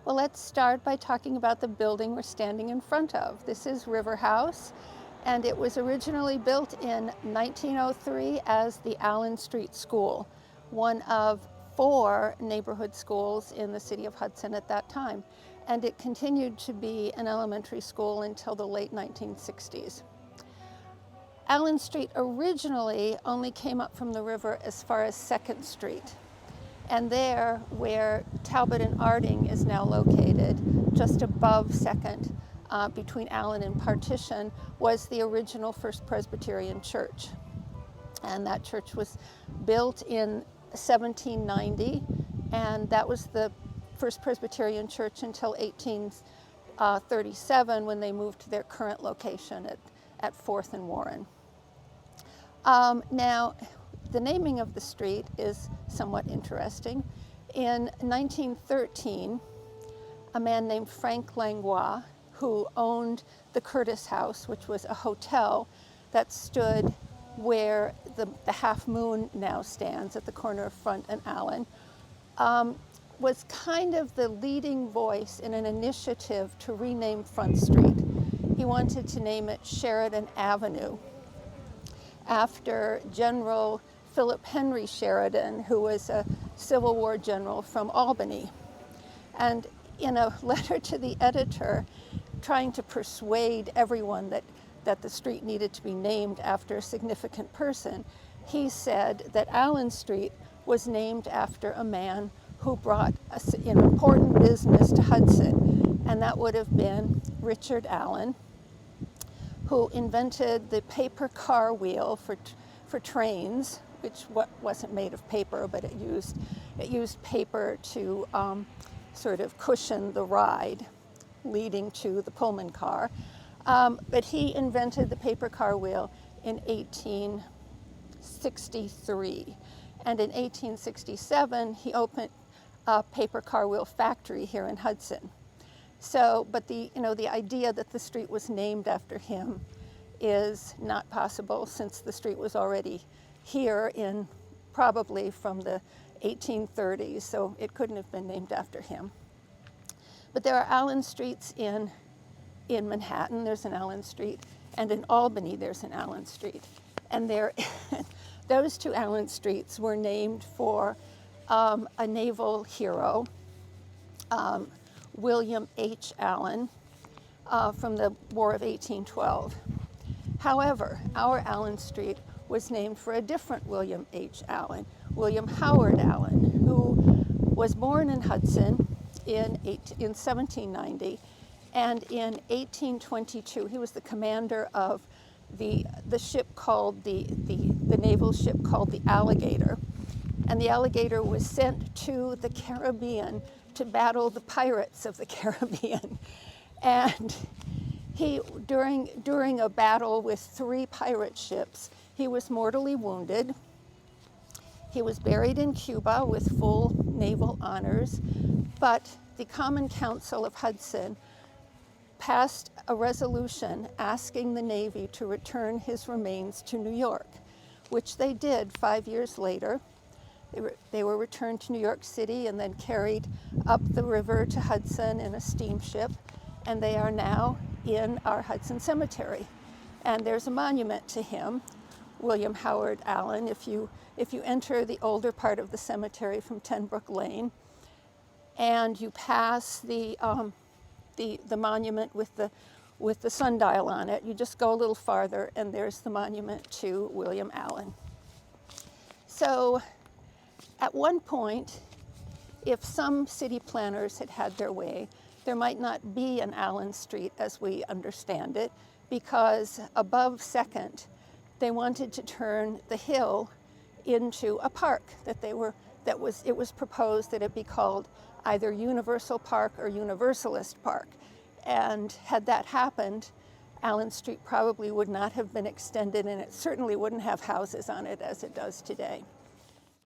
Well, let's start by talking about the building we're standing in front of. This is River House, and it was originally built in 1903 as the Allen Street School, one of 4 neighborhood schools in the city of Hudson at that time. And it continued to be an elementary school until the late 1960s. Allen Street originally only came up from the river as far as 2nd Street. And there, where Talbot and Arding is now located, just above 2nd, between Allen and Partition, was the original First Presbyterian Church. And that church was built in 1790, and that was the First Presbyterian Church until 1837, when they moved to their current location at 4th and Warren. Now, the naming of the street is somewhat interesting. In 1913, a man named Frank Langlois, who owned the Curtis House, which was a hotel that stood where the Half Moon now stands at the corner of Front and Allen, was kind of the leading voice in an initiative to rename Front Street. He wanted to name it Sheridan Avenue, after General Philip Henry Sheridan, who was a Civil War general from Albany. And in a letter to the editor, trying to persuade everyone that the street needed to be named after a significant person, he said that Allen Street was named after a man who brought an important business to Hudson, and that would have been Richard Allen, who invented the paper car wheel for trains, which wasn't made of paper, but it used paper to sort of cushion the ride leading to the Pullman car. But he invented the paper car wheel in 1863. And in 1867, he opened a paper car wheel factory here in Hudson. So, but the idea that the street was named after him is not possible, since the street was already here in probably from the 1830s, so it couldn't have been named after him. But there are Allen Streets in Manhattan. There's an Allen Street, and in Albany there's an Allen Street. And those 2 Allen Streets were named for a naval hero, William H. Allen, from the War of 1812. However, our Allen Street was named for a different William H. Allen, William Howard Allen, who was born in Hudson in 1790, and in 1822 he was the commander of the ship called the naval ship called the Alligator, and the Alligator was sent to the Caribbean to battle the pirates of the Caribbean. And during a battle with 3 pirate ships, he was mortally wounded. He was buried in Cuba with full naval honors, but the Common Council of Hudson passed a resolution asking the Navy to return his remains to New York, which they did 5 years later. They were returned to New York City and then carried up the river to Hudson in a steamship, and they are now in our Hudson Cemetery. And there's a monument to him, William Howard Allen. If you enter the older part of the cemetery from Tenbrook Lane, and you pass the monument with the sundial on it, you just go a little farther, and there's the monument to William Allen. So, at one point, if some city planners had had their way, there might not be an Allen Street as we understand it, because above 2nd, they wanted to turn the hill into a park it was proposed that it be called either Universal Park or Universalist Park. And had that happened, Allen Street probably would not have been extended, and it certainly wouldn't have houses on it as it does today.